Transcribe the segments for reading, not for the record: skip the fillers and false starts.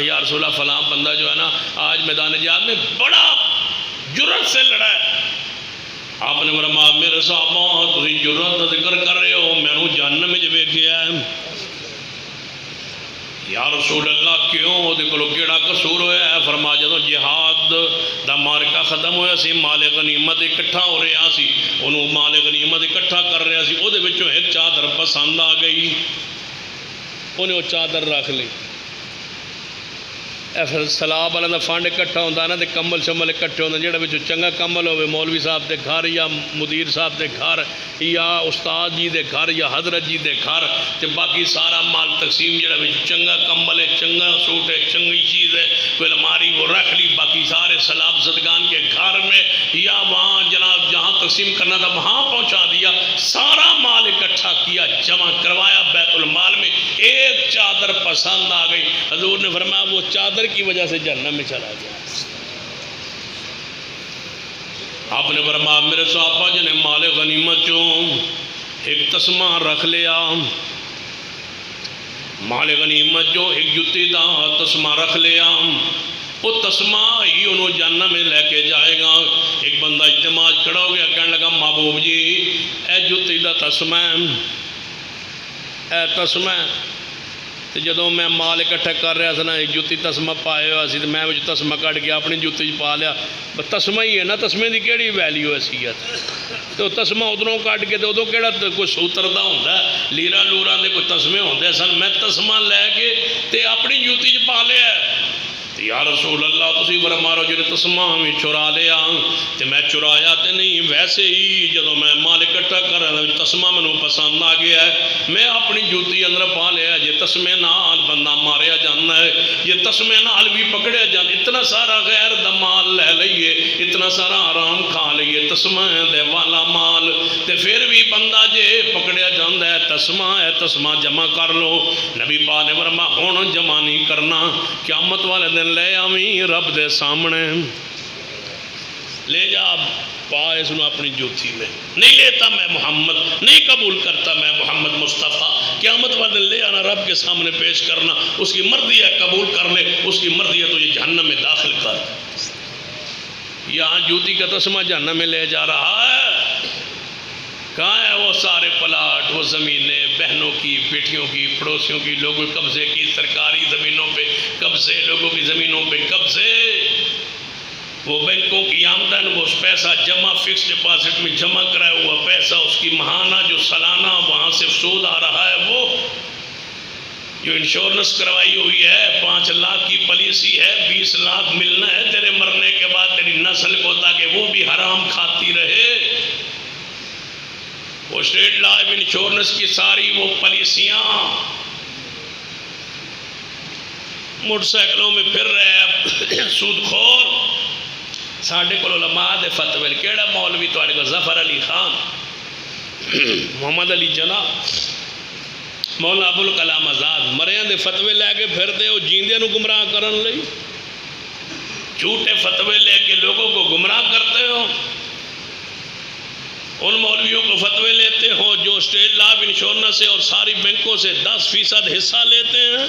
یا رسول اللہ فلاں بندہ جو ہے نا آج میدان جہاد میں بڑا جرت سے لڑا ہے. آپ نے فرمایا میرے صحابہ تسی جرت کا ذکر کر رہے ہو میں نے جہنم میں ویکھیا ہے. یا رسول اللہ کیوں دے کولو کیڑا قصور ہویا ہے؟ فرمایا جدوں جہاد دا مارکا ختم ہویا سی مال غنیمت اکٹھا ہو رہا سی انہوں مال غنیمت اکٹھا کر رہا سی او دے وچوں ایک چادر پسند آ گئی انہیں وہ چادر رکھ لی. سلاب والا فنڈ اکٹھا ہوتا نا تو کمبل شمل اکٹھے ہوتے جہاں بچوں چنگا کمبل ہوے مولوی صاحب دے گھر یا مدیر صاحب دے گھر یا استاد جی دے گھر یا حضرت جی دے گھر تے باقی سارا مال تقسیم جہاں بچوں چنگا کمبل ہے چنگا سوٹ ہے چنگی چیز ہے کوئی الماری وہ رکھ لی باقی سارے سلاب زدگان کے گھر میں یا وہاں جناب جہاں تقسیم کرنا تھا وہاں پہنچا دیا. سارا مال اکٹھا کیا جمع کروایا بیت المال میں ایک چادر پسند آ گئی. حضور نے فرمایا وہ چادر کی وجہ سے جہنم میں چلا گیا. آپ نے فرمایا میرے صحابہ جنہیں مال غنیمت چوں ایک تسمہ رکھ لیا مال غنیمت جو ایک جتی دا تسمہ رکھ لیا وہ تسمہ ہی انہوں جہنم میں لے کے جائے گا. ایک بندہ اجتماع کھڑا ہو گیا کہنے لگا محبوب جی اے جتی دا تسمہ اے تسمہ تو جدوں میں مال اکٹھا کر رہا تھا نا جتی تسمہ پائے ہوا سی تو میں تسمہ کٹ کے اپنی جتی پا لیا. تسمہ ہی ہے نا تسمے دی کیڑی ویلیو حیثیت تو تسمہ ادھروں کٹ کے تو ادھوں کیڑا کوئی سوتر دا ہوندا ہے لیرا لورا دے کوئی تسمے ہوندے سن میں تسمہ لے کے تے اپنی جتی پا لیا. یا رسول اللہ تسی فرماؤ جی تسمہ میں چرا لیا تے میں چرایا تے نہیں ویسے ہی جدوں میں مال اکٹھا کر رہا تسمہ مینوں پسند آ گیا ہے میں اپنی جوتی اندر پا لیا. جی تسمے نال بندہ ماریا جانا ہے یہ تسمے نال بھی پکڑیا جانا. اتنا سارا غیر دا مال لے لئیے اتنا سارا آرام کھا لئیے تسمہ دے والا مال تے پھر بھی بندہ جے پکڑیا جانا ہے تسمہ جمع کر لو. نبی پاک نے فرمایا ہن جمع نہیں کرنا قیامت والے دن لے آویں رب دے سامنے لے جا پا اس نے اپنی جوتی میں نہیں لیتا میں محمد نہیں قبول کرتا میں محمد مصطفیٰ. قیامت والے دن لے آنا رب کے سامنے پیش کرنا اس کی مرضی ہے قبول کر لے اس کی مرضی ہے تو یہ جہنم میں داخل کر. یہاں جوتی کا تسمہ جہنم میں لے جا رہا ہے. کہاں ہے وہ سارے پلاٹ وہ زمینیں بہنوں کی بیٹیوں کی پڑوسیوں کی لوگوں کے قبضے کی سرکاری زمینوں پہ قبضے لوگوں کی زمینوں پہ قبضے وہ بینکوں کی آمدن وہ پیسہ جمع فکس ڈپازٹ میں جمع کرایا ہوا پیسہ اس کی ماہانہ جو سالانہ وہاں سے سود آ رہا ہے وہ جو انشورنس کروائی ہوئی ہے 5 لاکھ کی پالیسی ہے 20 لاکھ ملنا ہے تیرے مرنے کے بعد تیری نسل کو تاکہ وہ بھی حرام کھاتی رہے. وہ اسٹیٹ لائف انشورنس کی ساری وہ پالیسیاں موٹر سائیکلوں میں پھر رہے سود خور. ساڈے کو علماء دے فتوے کیڑا مولوی تواڈے کو ظفر علی خان محمد علی جناح مولا ابو الکلام آزاد مریاں دے فتوے لے کے پھر دے وہ جیندے نو گمراہ کرن لئی جھوٹے فتوے لے کے لوگوں کو گمراہ کرتے ہو. ان مولویوں کو فتوے لیتے ہو جو اسٹیٹ لائف انشورنس سے اور ساری بینکوں سے 10% حصہ لیتے ہیں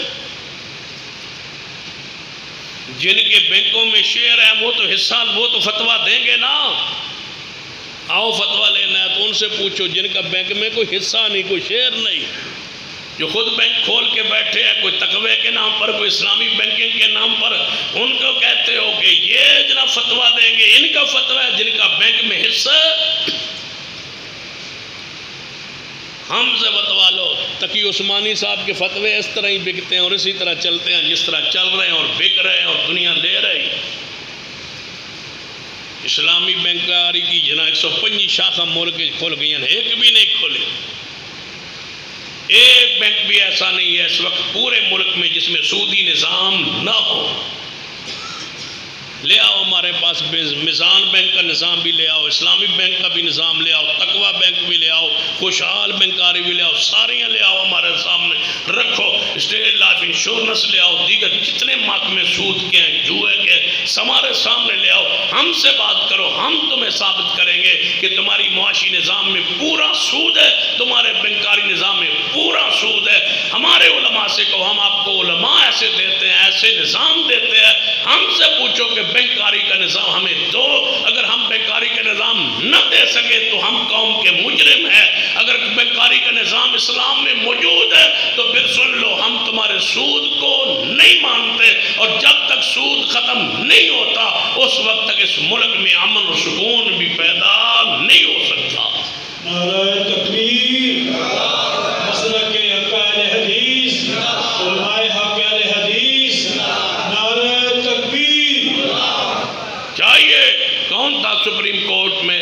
جن کے بینکوں میں شیئر ہے وہ تو حصہ وہ تو فتویٰ دیں گے نا. آؤ فتویٰ لینا ہے تو ان سے پوچھو جن کا بینک میں کوئی حصہ نہیں کوئی شیئر نہیں جو خود بینک کھول کے بیٹھے ہیں کوئی تقوی کے نام پر کوئی اسلامی بینکنگ کے نام پر ان کو کہتے ہو کہ یہ جناب فتویٰ دیں گے. ان کا فتویٰ ہے جن کا بینک میں حصہ ہم سے بتوا لو. تقی عثمانی صاحب کے فتوے اس طرح ہی بکتے ہیں اور اسی طرح چلتے ہیں جس طرح چل رہے ہیں اور بک رہے ہیں اور دنیا لے رہی. اسلامی بینکاری کی جنا 125 شاخہ ملک کھول گئی ہیں ایک بھی نہیں کھولی. ایک بینک بھی ایسا نہیں ہے اس وقت پورے ملک میں جس میں سودی نظام نہ ہو. لے آؤ ہمارے پاس میزان بینک کا نظام بھی لے آؤ اسلامی بینک کا بھی نظام لے آؤ تقوی بینک بھی لے آؤ خوشحال بینکاری بھی لے آؤ ساریاں لے آؤ ہمارے سامنے رکھو. اسٹیٹ لائف انشورنس لے آؤ دیگر جتنے محکمے سود کے ہیں جوئے کے ہمارے سامنے لے آؤ ہم سے بات کرو، ہم تمہیں ثابت کریں گے کہ تمہاری معاشی نظام میں پورا سود ہے، تمہارے بینکاری نظام میں پورا سود ہے۔ ہمارے علماء سے کہو، ہم آپ کو علماء ایسے دیتے ہیں، ایسے نظام دیتے ہیں، ہم سے پوچھو کہ بینکاری کا نظام ہمیں دو۔ اگر ہم بینکاری کا نظام نہ دے سکے تو ہم قوم کے مجرم ہیں۔ اگر بینکاری کا نظام اسلام میں موجود ہے تو پھر سن لو، ہم تمہارے سود کو نہیں مانتے، اور جب تک سود ختم نہیں ہوتا اس وقت تک اس ملک میں امن و سکون بھی پیدا نہیں ہو سکتا۔ نعرہ تکبیر، مسلک حق اہل حدیث، علماء حق اہل حدیث، نعرہ تکبیر۔ چاہیے کون تھا سپریم کورٹ میں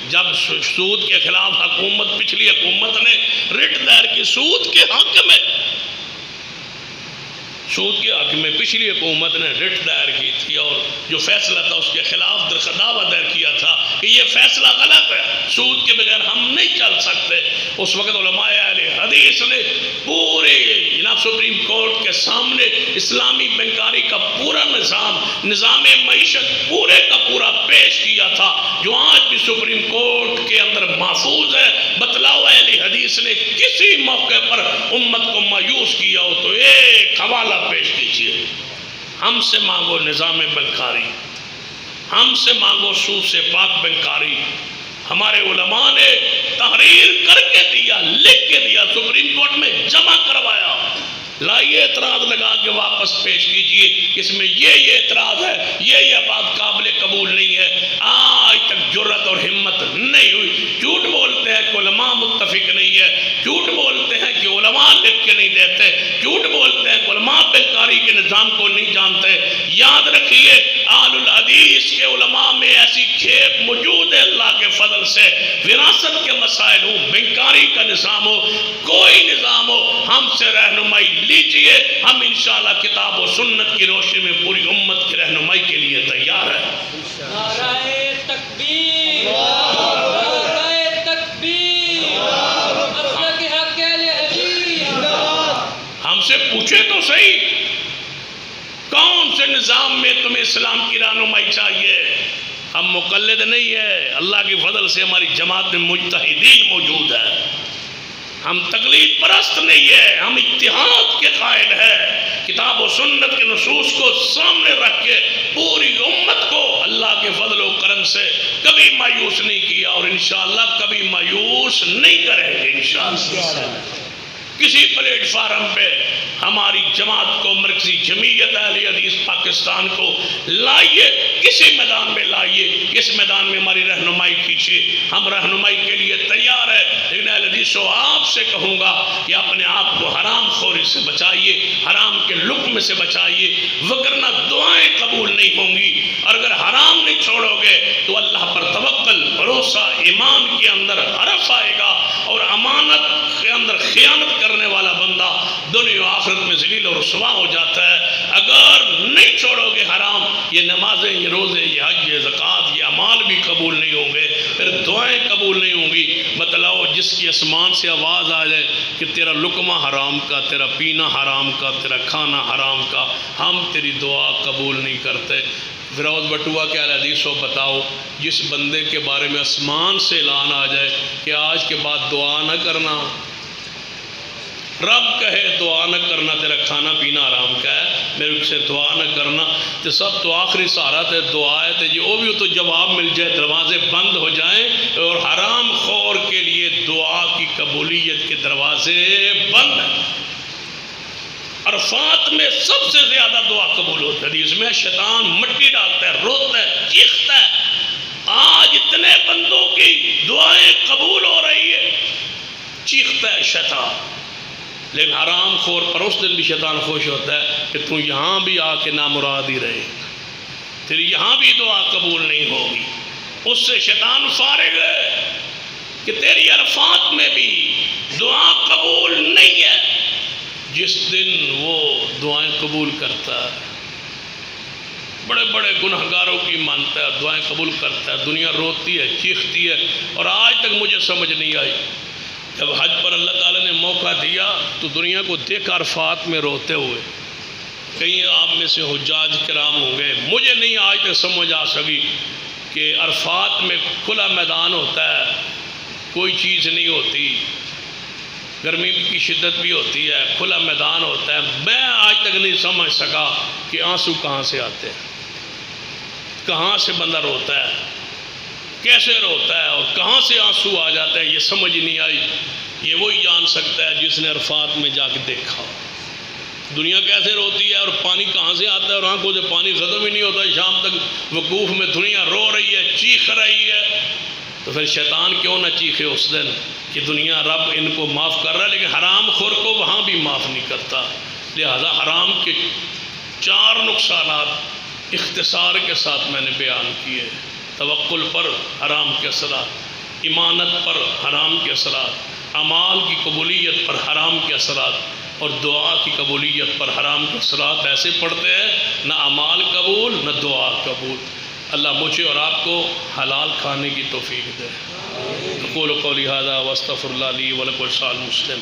جب سود کے خلاف حکومت، پچھلی حکومت نے رٹ دائر کی سود کے حق میں، سود کے حق میں پچھلی حکومت نے رٹ دائر کی تھی، اور جو فیصلہ تھا اس کے خلاف دعویٰ دائر کیا تھا کہ یہ فیصلہ غلط ہے، سود کے بغیر ہم نہیں چل سکتے۔ اس وقت علماء اہل حدیث نے پورے جناب سپریم کورٹ کے سامنے اسلامی بینکاری کا پورا نظام معیشت پورے کا پورا پیش کیا تھا، جو آج بھی سپریم کورٹ کے اندر محفوظ ہے۔ بتلاؤ اہل حدیث نے کسی موقع پر امت کو مایوس کیا ہو تو ایک حوالہ پیش کیجیے۔ ہم سے مانگو نظام بینکاری، ہم سے مانگو سود سے پاک بینکاری۔ ہمارے علماء نے تحریر کر کے دیا، لکھ کے دیا، سپریم کورٹ میں جمع کروایا۔ لائیے اعتراض لگا کے واپس پیش کیجئے، اس میں یہ اعتراض ہے، یہ بات قابل قبول نہیں ہے۔ آج تک جرت اور ہمت نہیں ہوئی۔ جھوٹ بولتے ہیں کہ علماء متفق نہیں ہے، جھوٹ بولتے ہیں کہ علماء لکھ کے نہیں دیتے، جھوٹ بولتے ہیں کہ علماء بینکاری کے نظام کو نہیں جانتے۔ یاد رکھیے، اہل الحدیث کے علماء میں ایسی کھیپ موجود ہے اللہ کے فضل سے، وراثت کے مسائل ہو، بینکاری کا نظام ہو، کوئی نظام ہو، ہم سے رہنمائی لیجئے۔ ہم انشاءاللہ کتاب و سنت کی روشنی میں پوری امت کی رہنمائی کے لیے تیار ہیں۔ نعرہ تکبیر، نعرہ تکبیر، مسلک حق اہل حدیث۔ ہم سے پوچھے تو صحیح، کون سے نظام میں تمہیں اسلام کی رہنمائی چاہیے؟ ہم مقلد نہیں ہے، اللہ کی فضل سے ہماری جماعت میں مجتہدین موجود ہے۔ ہم تقلید پرست نہیں ہے، ہم اتحاد کے قائل ہیں۔ کتاب و سنت کے نصوص کو سامنے رکھ کے پوری امت کو اللہ کے فضل و کرم سے کبھی مایوس نہیں کیا، اور انشاءاللہ کبھی مایوس نہیں کریں گے انشاءاللہ۔ کسی پلیٹ فارم پہ ہماری جماعت کو، مرکزی جمعیت اہل حدیث پاکستان کو لائیے، کسی میدان میں لائیے، اس میدان میں ہماری رہنمائی کیجیے، ہم رہنمائی کے لیے تیار ہے۔ لیکن اہل حدیثوں، آپ سے کہوں گا کہ اپنے آپ کو حرام خوری سے بچائیے، حرام کے لقمے سے بچائیے، وگرنہ دعائیں قبول نہیں ہوں گی۔ اور اگر حرام نہیں چھوڑو گے تو اللہ پر توکل، بھروسہ، ایمان کے اندر حرف آئے گا، اور امانت کے اندر خیانت کرنے والا بندہ دنیا و آخرت میں ذلیل اور رسوا ہو جاتا ہے۔ اگر نہیں چھوڑو گے حرام، یہ نمازیں، یہ روزے، یہ حج، یہ زکوٰۃ، یہ اعمال بھی قبول نہیں ہوں گے، پھر دعائیں قبول نہیں ہوں گی۔ بتلاؤ، جس کی آسمان سے آواز آ جائے کہ تیرا لقمہ حرام کا، تیرا پینا حرام کا، تیرا کھانا حرام کا، ہم تیری دعا قبول نہیں کرتے۔ فیروز بٹوا کے اہل حدیثوں، بتاؤ، جس بندے کے بارے میں آسمان سے اعلان آ جائے کہ آج کے بعد دعا نہ کرنا، رب کہے دعا نہ کرنا، تیرا کھانا پینا حرام کا ہے، میرے سے دعا نہ کرنا، تو سب تو آخری سہارا تے دعا ہے، تے وہ بھی تو جواب مل جائے، دروازے بند ہو جائیں، اور حرام خور کے لیے دعا کی قبولیت کے دروازے بند ہیں۔ عرفات میں سب سے زیادہ دعا قبول ہوتی ہے، حدیث میں شیطان مٹی ڈالتا ہے، روتا ہے، چیختا ہے۔ آج اتنے بندوں کی دعائیں قبول ہو رہی ہے، چیختا ہے شیطان، لیکن حرام خور پر اس دن بھی شیطان خوش ہوتا ہے کہ تو یہاں بھی آ کے نامراد ہی رہے، تیری یہاں بھی دعا قبول نہیں ہوگی۔ اس سے شیطان فارغ ہے کہ تیری عرفات میں بھی دعا قبول نہیں ہے۔ جس دن وہ دعائیں قبول کرتا ہے، بڑے بڑے گنہگاروں کی مانتا ہے، دعائیں قبول کرتا ہے، دنیا روتی ہے، چیختی ہے۔ اور آج تک مجھے سمجھ نہیں آئی، جب حج پر اللہ تعالیٰ نے موقع دیا تو دنیا کو دیکھ عرفات میں روتے ہوئے، کئی آپ میں سے حجاج کرام ہوں گے، مجھے نہیں آج تک سمجھ آ سکی کہ عرفات میں کھلا میدان ہوتا ہے، کوئی چیز نہیں ہوتی، گرمی کی شدت بھی ہوتی ہے، کھلا میدان ہوتا ہے، میں آج تک نہیں سمجھ سکا کہ آنسو کہاں سے آتے ہیں، کہاں سے بندہ روتا ہے، کیسے روتا ہے اور کہاں سے آنسو آ جاتا ہے، یہ سمجھ نہیں آئی۔ یہ وہی جان سکتا ہے جس نے عرفات میں جا کے دیکھا دنیا کیسے روتی ہے اور پانی کہاں سے آتا ہے، اور آنکھوں سے پانی ختم ہی نہیں ہوتا، شام تک وقوف میں دنیا رو رہی ہے، چیخ رہی ہے۔ تو پھر شیطان کیوں نہ چیخے اس دن کہ دنیا رب ان کو معاف کر رہا ہے، لیکن حرام خور کو وہاں بھی معاف نہیں کرتا۔ لہذا حرام کے 4 نقصانات اختصار کے ساتھ میں نے بیان کیے: توکل پر حرام کے اثرات، ایمانت پر حرام کے اثرات، اعمال کی قبولیت پر حرام کے اثرات، اور دعا کی قبولیت پر حرام کے اثرات۔ ایسے پڑھتے ہیں نہ اعمال قبول نہ دعا قبول۔ اللہ مجھے اور آپ کو حلال کھانے کی توفیق دے۔ اقول قولی ھذا واستغفر اللہ لی ولکم ولسائر المسلمین۔